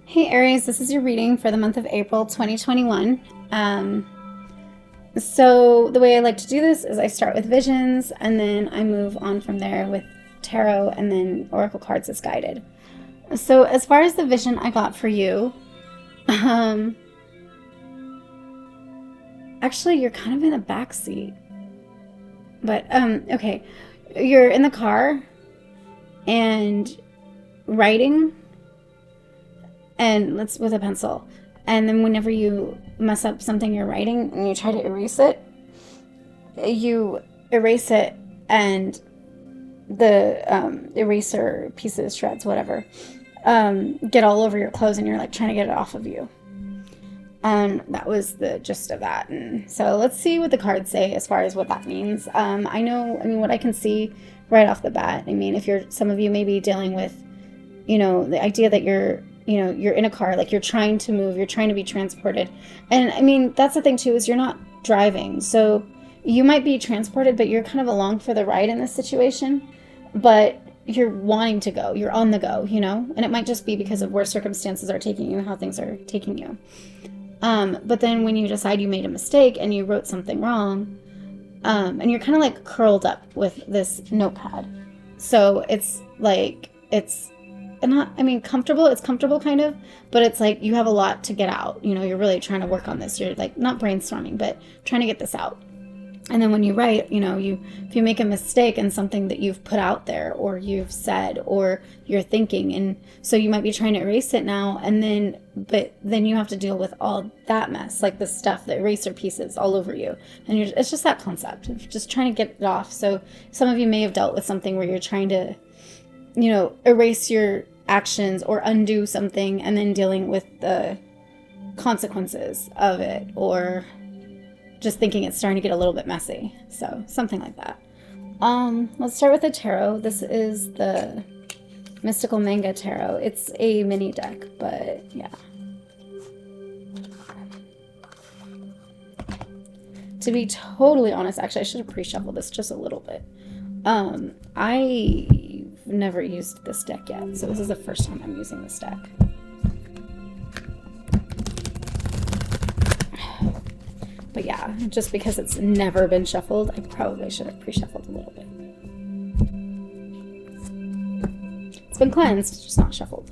Hey Aries, this is your reading for the month of April 2021. So the way I like to do this is I start with visions and then I move on from there with tarot and then oracle cards as guided. So as far as the vision I got for you, um, actually you're kind of in a back seat. But okay, you're in the car and writing and let's with a pencil. And then whenever you mess up something you're writing and you try to erase it, you erase it and the eraser pieces, shreds, whatever, get all over your clothes and you're like trying to get it off of you. And that was the gist of that. And so let's see what the cards say as far as what that means. I mean, what I can see right off the bat, I mean, if some of you may be dealing with, the idea that you're in a car, like you're trying to move, you're trying to be transported. And I mean, that's the thing too, is you're not driving. So you might be transported, but you're kind of along for the ride in this situation, but you're wanting to go, you're on the go, and it might just be because of where circumstances are taking you, how things are taking you. But then when you decide you made a mistake and you wrote something wrong, and you're kind of like curled up with this notepad. So it's like, it's not, I mean, comfortable, it's comfortable kind of, but it's like you have a lot to get out. You're really trying to work on this. You're like not brainstorming, but trying to get this out. And then when you write, if you make a mistake in something that you've put out there or you've said or you're thinking, and so you might be trying to erase it now, but then you have to deal with all that mess, like the stuff, the eraser pieces all over you. And it's just that concept of just trying to get it off. So some of you may have dealt with something where you're trying to, erase your actions or undo something and then dealing with the consequences of it, or just thinking it's starting to get a little bit messy. So something like that. Let's start with the tarot. This is the Mystical Manga Tarot. It's a mini deck, but yeah. To be totally honest, actually, I should have pre-shuffled this just a little bit. I've never used this deck yet, so this is the first time I'm using this deck. But yeah, just because it's never been shuffled, I probably should have pre-shuffled a little bit. It's been cleansed, just not shuffled.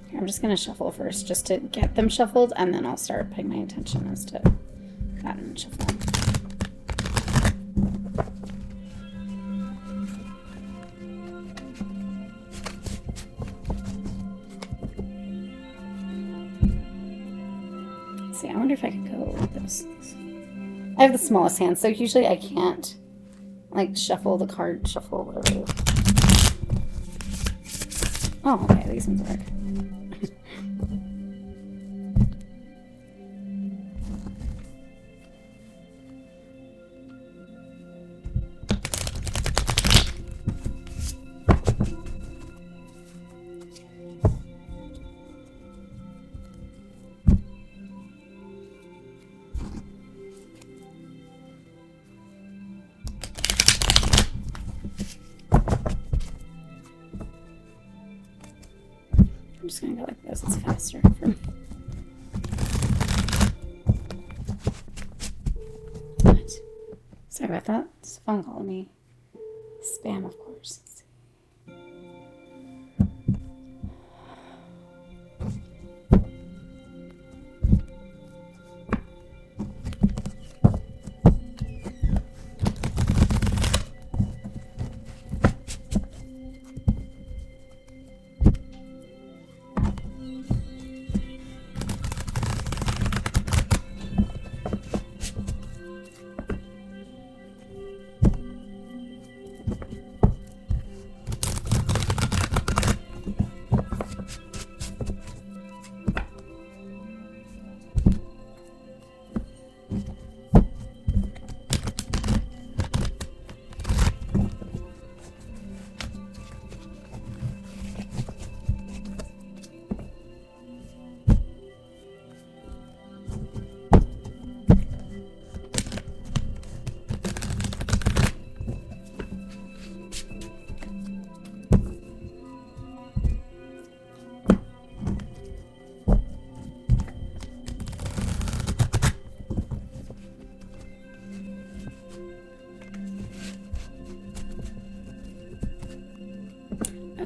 Here, I'm just going to shuffle first just to get them shuffled, and then I'll start paying my attention as to that and shuffling. I wonder if I could go with this. I have the smallest hand, so usually I can't like shuffle the card, shuffle whatever. Oh, okay, these ones work. I'm just gonna go like this, it's faster for me. What? Sorry about that. It's a phone call to me. Spam, of course.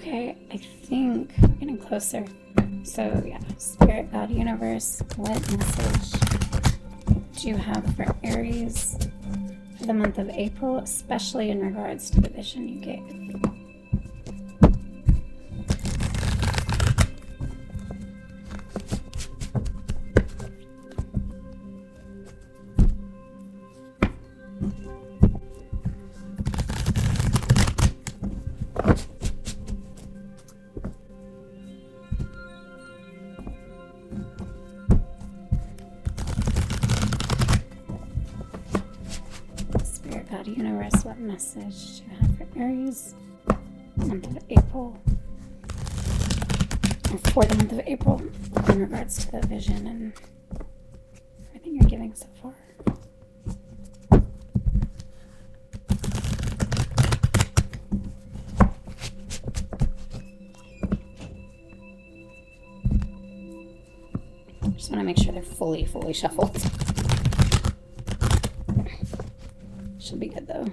Okay, I think we're getting closer. So yeah, Spirit, God, Universe, what message do you have for Aries for the month of April, especially in regards to the vision you gave? God, Universe, what message do you have for Aries month of April, or for the month of April, in regards to the vision and everything you're giving so far? Just want to make sure they're fully shuffled. Should be good though.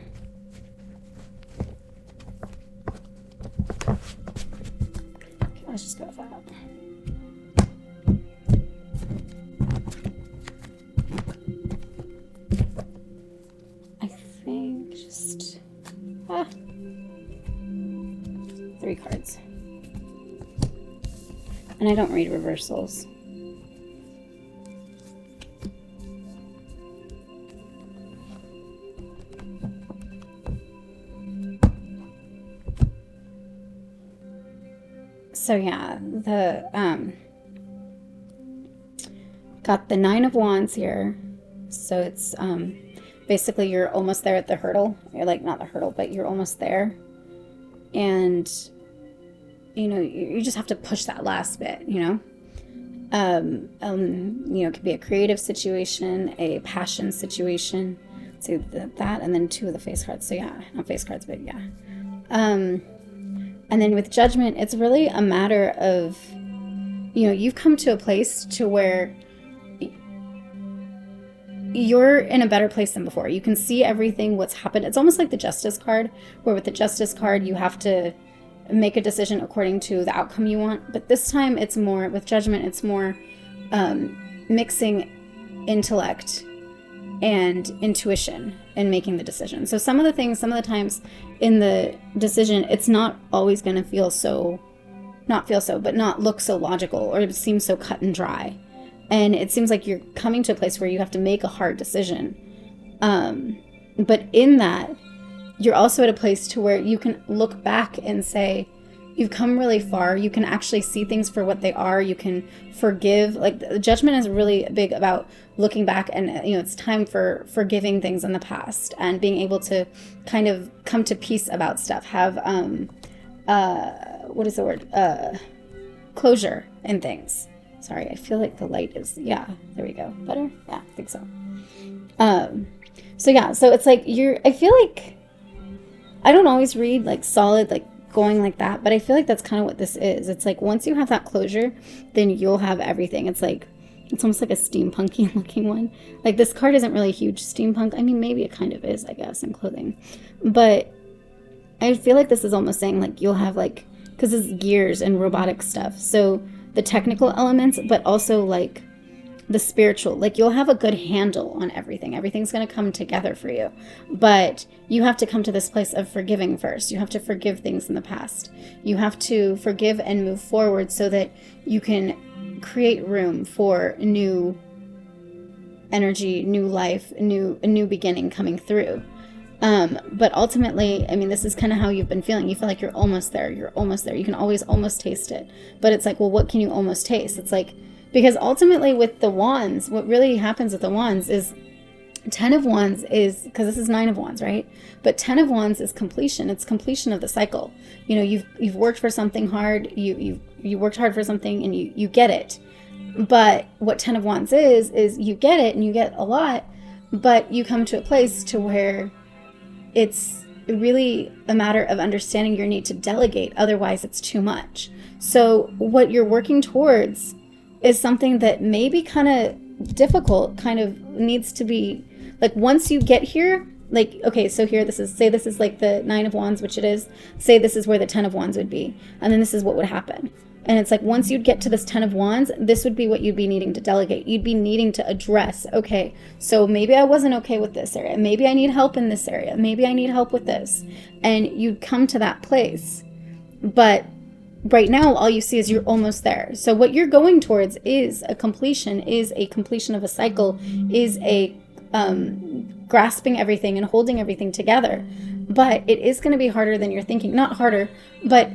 Okay, let's just go with that. I think just 3 cards. And I don't read reversals. So yeah, got the 9 of Wands here. So it's basically you're almost there at the hurdle. You're like, not the hurdle, but you're almost there. And you know, you just have to push that last bit, you know. You know, it could be a creative situation, a passion situation. So that, and then 2 of the face cards. So yeah, not face cards, but yeah. And then with Judgment, it's really a matter of, you know, you've come to a place to where you're in a better place than before. You can see everything, what's happened. It's almost like the Justice card, where with the Justice card, you have to make a decision according to the outcome you want. But this time it's more, with Judgment, it's more mixing intellect and intuition in making the decision. So some of the things, some of the times in the decision, it's not always going to feel so, not look so logical, or seem so cut and dry. And it seems like you're coming to a place where you have to make a hard decision. But in that, you're also at a place to where you can look back and say, you've come really far. You can actually see things for what they are. You can forgive. Like, the Judgment is really big about looking back, and you know, it's time for forgiving things in the past and being able to kind of come to peace about stuff. Have what is the word? Closure in things. Sorry, I feel like the light is, yeah, there we go. Better? Yeah, I think so. So yeah, so it's like I feel like I don't always read like solid, like going like that, but I feel like that's kind of what this is. It's like once you have that closure, then you'll have everything. It's like, it's almost like a steampunky looking one. Like, this card isn't really huge steampunk. I mean, maybe it kind of is, I guess, in clothing. But I feel like this is almost saying like you'll have like, because it's gears and robotic stuff. So the technical elements, but also like the spiritual, like you'll have a good handle on everything. Everything's going to come together for you. But you have to come to this place of forgiving first. You have to forgive things in the past. You have to forgive and move forward so that you can create room for new energy, new life, a new beginning coming through. But ultimately, I mean, this is kind of how you've been feeling. You feel like you're almost there. You're almost there. You can always almost taste it. But it's like, well, what can you almost taste? It's like, because ultimately with the wands, what really happens with the wands is 10 of Wands is, because this is 9 of Wands, right? But 10 of Wands is completion. It's completion of the cycle. You know, you've worked for something hard. You worked hard for something and you get it. But what 10 of Wands is you get it and you get a lot, but you come to a place to where it's really a matter of understanding your need to delegate. Otherwise, it's too much. So what you're working towards is something that may be kind of difficult, kind of needs to be, like, once you get here, like, okay, so here, say this is like the 9 of Wands, which it is. Say this is where the 10 of Wands would be. And then this is what would happen. And it's like, once you'd get to this 10 of Wands, this would be what you'd be needing to delegate. You'd be needing to address, okay, so maybe I wasn't okay with this area. Maybe I need help in this area. Maybe I need help with this. And you'd come to that place. But right now, all you see is you're almost there. So what you're going towards is a completion of a cycle, is a grasping everything and holding everything together. But it is going to be harder than you're thinking. Not harder, but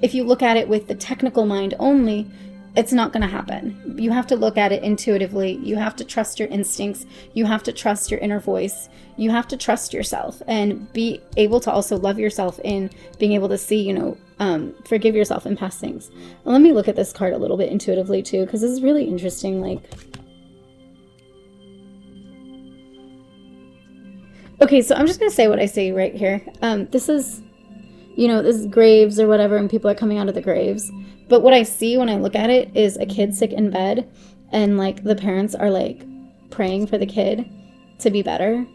if you look at it with the technical mind only, it's not going to happen. You have to look at it intuitively. You have to trust your instincts. You have to trust your inner voice. You have to trust yourself and be able to also love yourself in being able to see, you know, forgive yourself in past things. Well, let me look at this card a little bit intuitively too, because this is really interesting. Like, okay, so I'm just going to say what I say right here. This is, you know, this is graves or whatever, and people are coming out of the graves. But what I see when I look at it is a kid sick in bed, and like the parents are like praying for the kid to be better.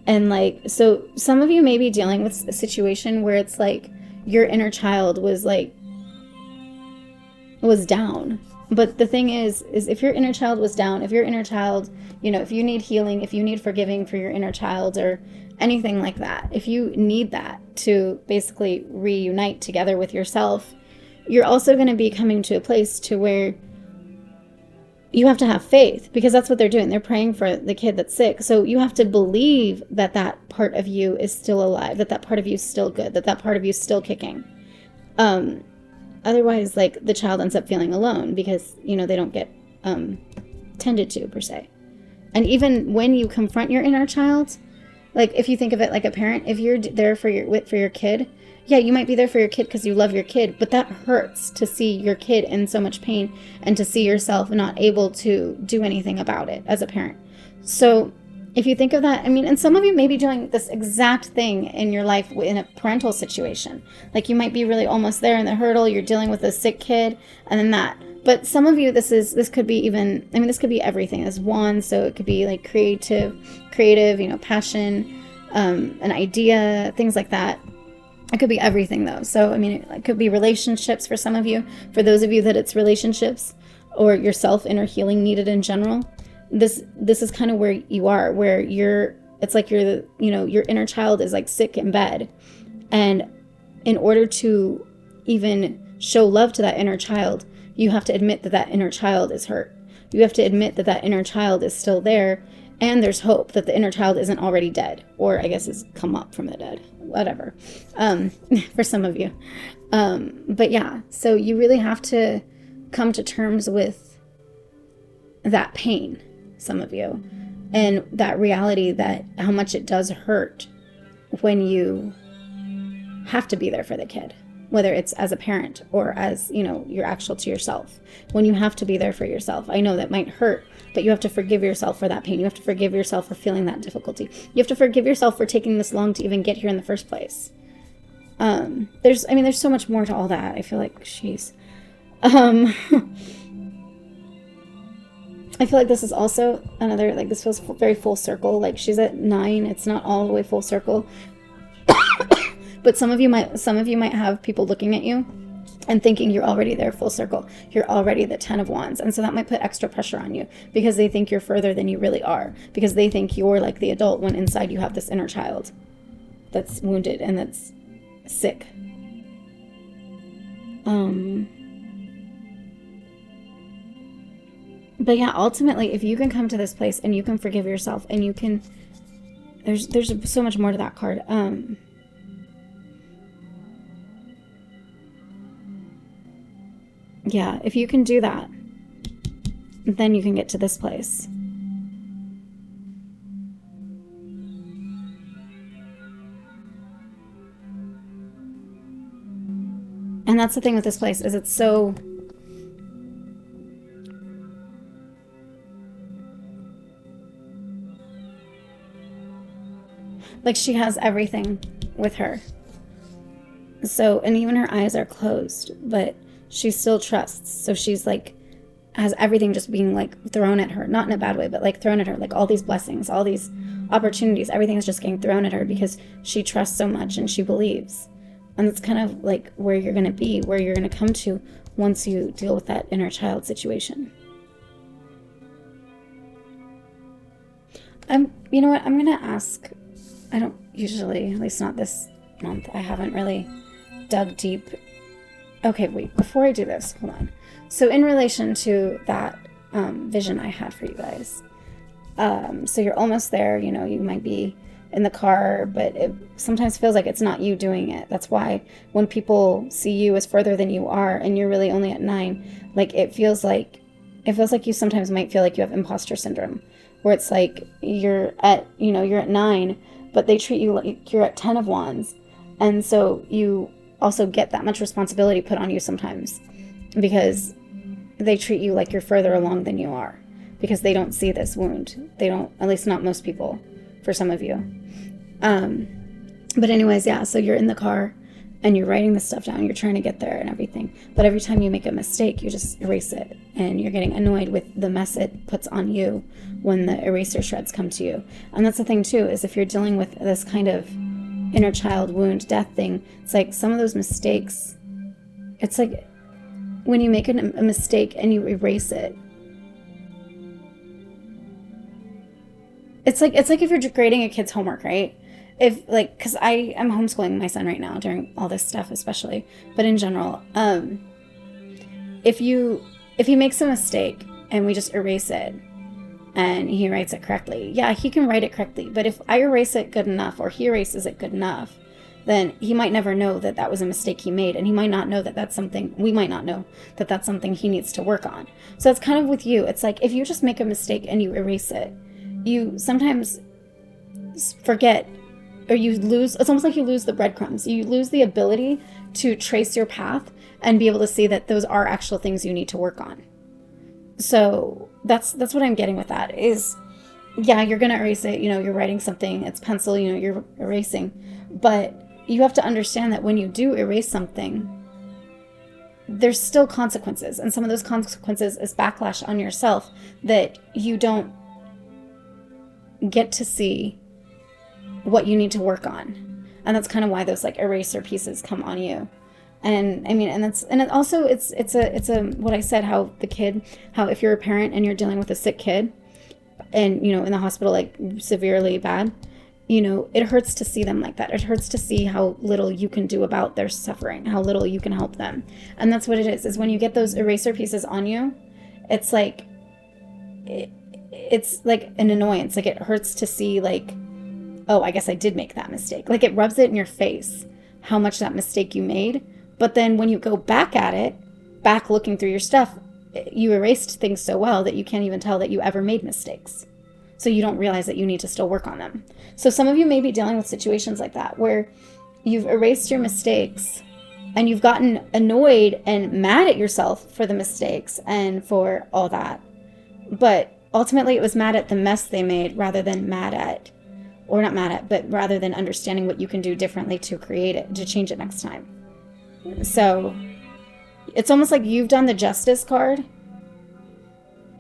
And like, so some of you may be dealing with a situation where it's like your inner child was down. But the thing is if your inner child was down, if your inner child, you know, if you need healing, if you need forgiving for your inner child or anything like that, if you need that to basically reunite together with yourself, you're also going to be coming to a place to where you have to have faith, because that's what they're doing. They're praying for the kid that's sick. So you have to believe that that part of you is still alive, that that part of you is still good, that that part of you is still kicking. Otherwise, like, the child ends up feeling alone because, you know, they don't get tended to, per se. And even when you confront your inner child, like, if you think of it like a parent, if you're there for your kid, yeah, you might be there for your kid because you love your kid, but that hurts to see your kid in so much pain and to see yourself not able to do anything about it as a parent. So if you think of that, I mean, and some of you may be doing this exact thing in your life in a parental situation. Like, you might be really almost there in the hurdle, you're dealing with a sick kid, and then that. But some of you, this could be even, I mean, this could be everything. It's one, so it could be like creative, you know, passion, an idea, things like that. It could be everything, though. So, I mean, it could be relationships for some of you. For those of you that it's relationships or yourself, inner healing needed in general. This is kind of where you are, where it's like you know, your inner child is like sick in bed. And in order to even show love to that inner child, you have to admit that that inner child is hurt. You have to admit that that inner child is still there. And there's hope that the inner child isn't already dead, or I guess has come up from the dead, whatever, for some of you. But yeah, so you really have to come to terms with that pain, some of you, and that reality that how much it does hurt when you have to be there for the kid, whether it's as a parent or as, you know, you're actual to yourself. When you have to be there for yourself, I know that might hurt, but you have to forgive yourself for that pain. You have to forgive yourself for feeling that difficulty. You have to forgive yourself for taking this long to even get here in the first place. There's so much more to all that. I feel like, jeez. I feel like this is also another, like, this feels very full circle. Like, she's at 9. It's not all the way full circle. But some of you might have people looking at you and thinking you're already there full circle. You're already the 10 of Wands. And so that might put extra pressure on you because they think you're further than you really are, because they think you're like the adult when inside you have this inner child that's wounded and that's sick. But yeah, ultimately, if you can come to this place and you can forgive yourself and you can, there's so much more to that card. Yeah, if you can do that, then you can get to this place. And that's the thing with this place, is it's so... like, she has everything with her. So, and even her eyes are closed, but she still trusts. So she's like has everything just being like thrown at her, not in a bad way, but like thrown at her, like all these blessings, all these opportunities, everything is just getting thrown at her because she trusts so much and she believes. And that's kind of like where you're going to be, where you're going to come to once you deal with that inner child situation. You know what, I'm going to ask, I don't usually, at least not this month, I haven't really dug deep. Okay, wait, before I do this, hold on. So in relation to that vision I had for you guys, so you're almost there, you know, you might be in the car, but it sometimes feels like it's not you doing it. That's why when people see you as further than you are and you're really only at 9, like it feels like you sometimes might feel like you have imposter syndrome, where it's like you're at 9, but they treat you like you're at 10 of wands. And so you also get that much responsibility put on you sometimes because they treat you like you're further along than you are, because they don't see this wound. They don't, at least not most people, for some of you. But anyways, yeah, so you're in the car and you're writing this stuff down, you're trying to get there and everything. But every time you make a mistake, you just erase it. And you're getting annoyed with the mess it puts on you when the eraser shreds come to you. And that's the thing too, is if you're dealing with this kind of inner child wound, death thing, it's like some of those mistakes, it's like when you make a mistake and you erase it, it's like if you're grading a kid's homework, right? If like, because I am homeschooling my son right now during all this stuff especially, but in general, if he makes a mistake and we just erase it and he writes it correctly, yeah, he can write it correctly. But if I erase it good enough or he erases it good enough, then he might never know that that was a mistake he made. And he might not know that that's something, we might not know that that's something he needs to work on. So it's kind of with you. It's like if you just make a mistake and you erase it, you sometimes forget, or you lose, it's almost like you lose the breadcrumbs. You lose the ability to trace your path and be able to see that those are actual things you need to work on. So that's what I'm getting with that is, yeah, you're going to erase it. You know, you're writing something, it's pencil, you know, you're erasing. But you have to understand that when you do erase something, there's still consequences. And some of those consequences is backlash on yourself that you don't get to see what you need to work on. And that's kind of why those like eraser pieces come on you. And I mean, and it also, it's a, what I said, how if you're a parent and you're dealing with a sick kid and, you know, in the hospital, like severely bad, you know, it hurts to see them like that. It hurts to see how little you can do about their suffering, how little you can help them. And that's what it is when you get those eraser pieces on you, it's like, it's like an annoyance. Like it hurts to see like, oh, I guess I did make that mistake. Like it rubs it in your face how much that mistake you made. But then when you go back at it, back looking through your stuff, you erased things so well that you can't even tell that you ever made mistakes. So you don't realize that you need to still work on them. So some of you may be dealing with situations like that where you've erased your mistakes and you've gotten annoyed and mad at yourself for the mistakes and for all that. But ultimately it was mad at the mess they made rather than but rather than understanding what you can do differently to create it, to change it next time. So it's almost like you've done the justice card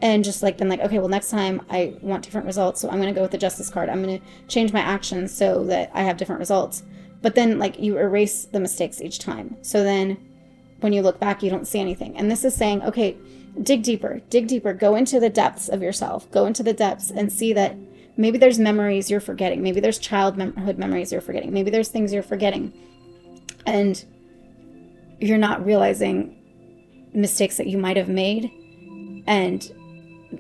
and just like been like, okay, well, next time I want different results, so I'm going to go with the justice card. I'm going to change my actions so that I have different results. But then like you erase the mistakes each time. So then when you look back, you don't see anything. And this is saying, okay, dig deeper, go into the depths of yourself, go into the depths and see that maybe there's memories you're forgetting. Maybe there's childhood memories you're forgetting. Maybe there's things you're forgetting. And you're not realizing mistakes that you might have made and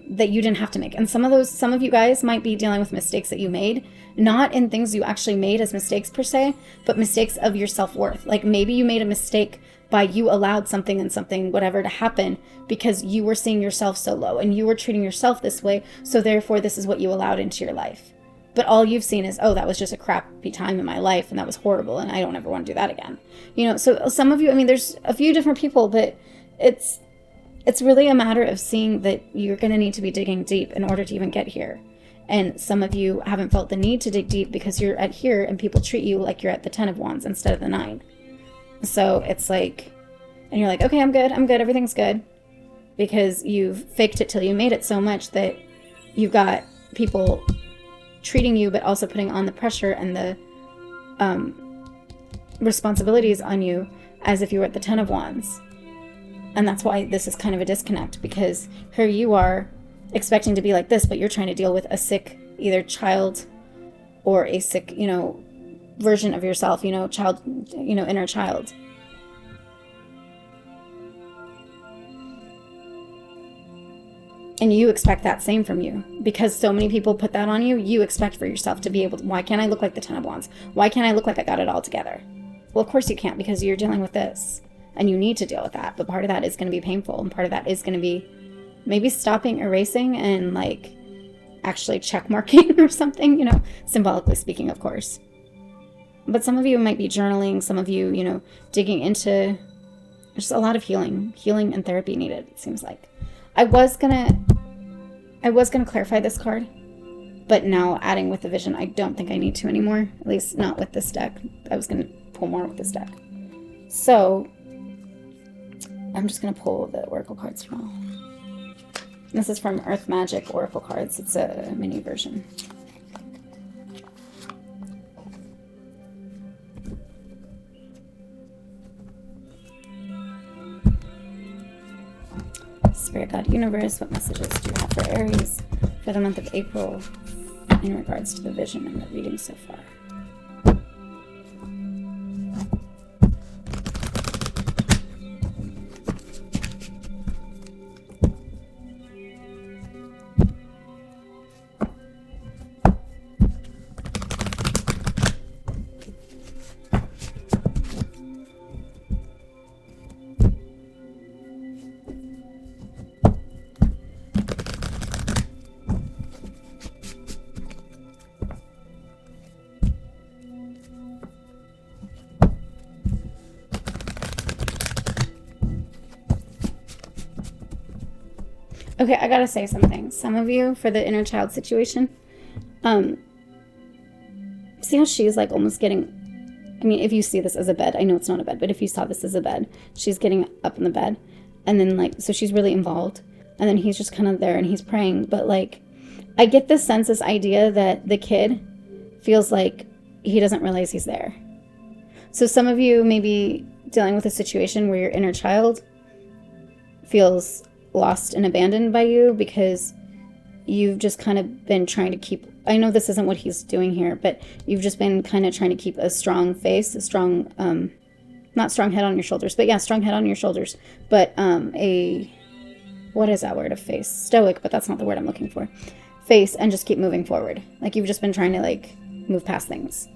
that you didn't have to make. And some of you guys might be dealing with mistakes that you made, not in things you actually made as mistakes per se, but mistakes of your self-worth. Like maybe you made a mistake by you allowed something and something, whatever, to happen because you were seeing yourself so low and you were treating yourself this way. So therefore, this is what you allowed into your life. But all you've seen is, oh, that was just a crappy time in my life and that was horrible and I don't ever want to do that again. You know, so some of you, I mean, there's a few different people, but it's really a matter of seeing that you're going to need to be digging deep in order to even get here. And some of you haven't felt the need to dig deep because you're at here and people treat you like you're at the 10 of wands instead of the 9. So it's like, and you're like, okay, I'm good, everything's good. because you've faked it till you made it so much that you've got people treating you, but also putting on the pressure and the responsibilities on you as if you were at the Ten of Wands. And that's why this is kind of a disconnect, because here you are expecting to be like this, but you're trying to deal with a sick either child or a sick, version of yourself, child, inner child. And you expect that same from you, because so many people put that on you. You expect for yourself to be able to, why can't I look like the Ten of Wands? Why can't I look like I got it all together? Well, of course you can't, because you're dealing with this and you need to deal with that. But part of that is going to be painful. And part of that is going to be maybe stopping erasing and like actually check marking or something, symbolically speaking, of course. But some of you might be journaling, some of you, digging into just a lot of healing and therapy needed, it seems like. I was gonna clarify this card, but now adding with the vision, I don't think I need to anymore. At least not with this deck. I was gonna pull more with this deck. So I'm just gonna pull the oracle cards for now. This is from Earth Magic Oracle Cards. It's a mini version. Spirit God Universe, what messages do you have for Aries for the month of April in regards to the vision and the reading so far? Okay, I gotta say something. Some of you, for the inner child situation, see how she's like almost getting, I mean, if you see this as a bed, I know it's not a bed, but if you saw this as a bed, she's getting up in the bed, and then like, so she's really involved, and then he's just kind of there and he's praying, but like, I get this sense, this idea that the kid feels like he doesn't realize he's there. So some of you may be dealing with a situation where your inner child feels lost and abandoned by you because you've just kind of been trying to keep, I know this isn't what he's doing here, but you've just been kind of trying to keep a strong face, a strong, not strong head on your shoulders, but yeah, strong head on your shoulders, but what is that word of face? Stoic, but that's not the word I'm looking for. Face, and just keep moving forward. Like you've just been trying to like move past things.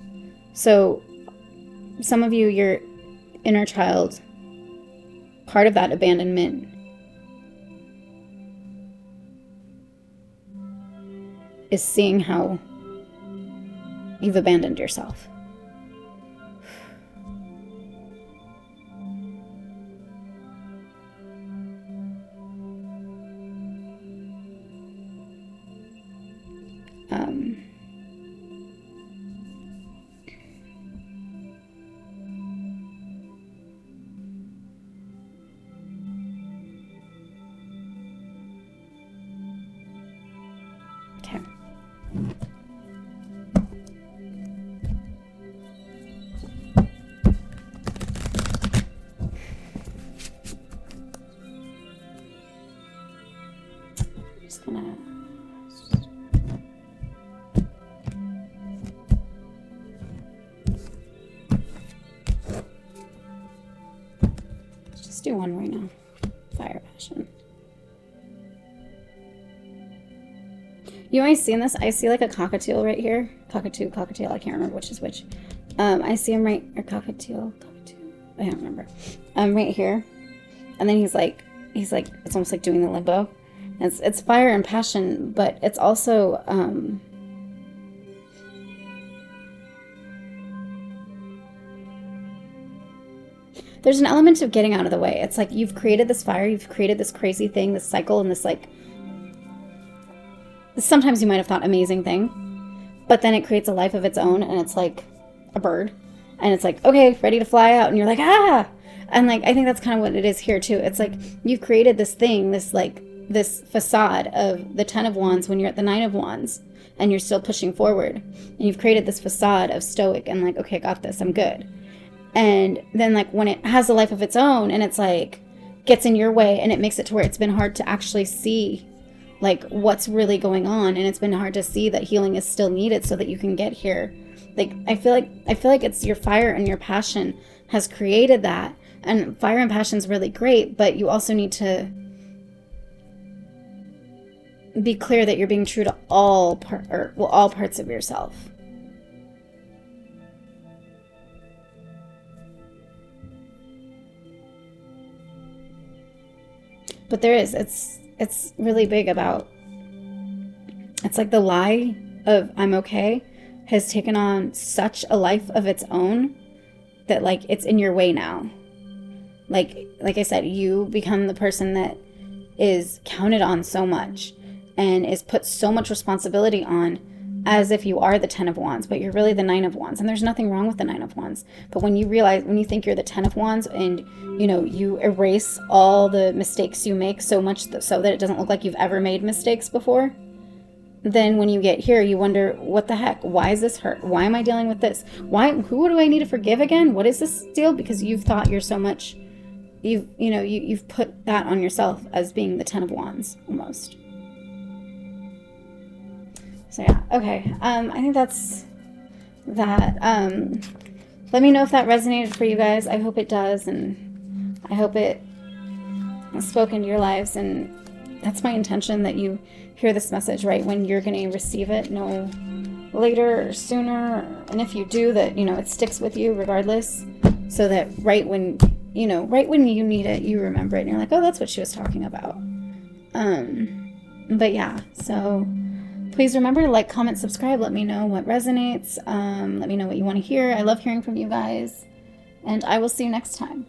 So some of you, your inner child, part of that abandonment is seeing how you've abandoned yourself. Okay. Just gonna let's just do one right now. Fire passion. You might see in this, I see like a cockatiel right here. Cockatiel, I can't remember which is which. I see him right, or cockatiel, I don't remember. Right here. And then he's like, it's almost like doing the limbo. It's fire and passion, but it's also, there's an element of getting out of the way. It's like you've created this fire, you've created this crazy thing, this cycle, and this like, sometimes you might have thought amazing thing, but then it creates a life of its own, and it's like a bird, and it's like, okay, ready to fly out, and you're like, ah, And like, I think that's kind of what it is here too. It's like you've created this thing, this facade of the 10 of Wands when you're at the 9 of Wands and you're still pushing forward. And you've created this facade of stoic and like, okay, got this, I'm good. And then like when it has a life of its own and it's like gets in your way and it makes it to where it's been hard to actually see like what's really going on, and it's been hard to see that healing is still needed so that you can get here. Like I feel like it's your fire and your passion has created that, and fire and passion is really great, but you also need to be clear that you're being true to all parts of yourself. But there is, it's really big about, it's like the lie of I'm okay has taken on such a life of its own that like it's in your way now. Like I said, you become the person that is counted on so much and is put so much responsibility on, as if you are the 10 of Wands, but you're really the 9 of Wands. And there's nothing wrong with the 9 of Wands. But when you think you're the 10 of Wands and, you know, you erase all the mistakes you make so much so that it doesn't look like you've ever made mistakes before, then when you get here, you wonder, what the heck? Why is this hurt? Why am I dealing with this? Who do I need to forgive again? What is this deal? Because you've thought you're so much, you've put that on yourself as being the 10 of Wands almost. So yeah, okay. I think that's that. Let me know if that resonated for you guys. I hope it does, and I hope it spoke into your lives. And that's my intention, that you hear this message right when you're going to receive it, no later or sooner. And if you do, that, you know, it sticks with you regardless, so that right when you need it, you remember it and you're like, oh, that's what she was talking about. But yeah, so please remember to like, comment, subscribe. Let me know what resonates. Let me know what you want to hear. I love hearing from you guys. And I will see you next time.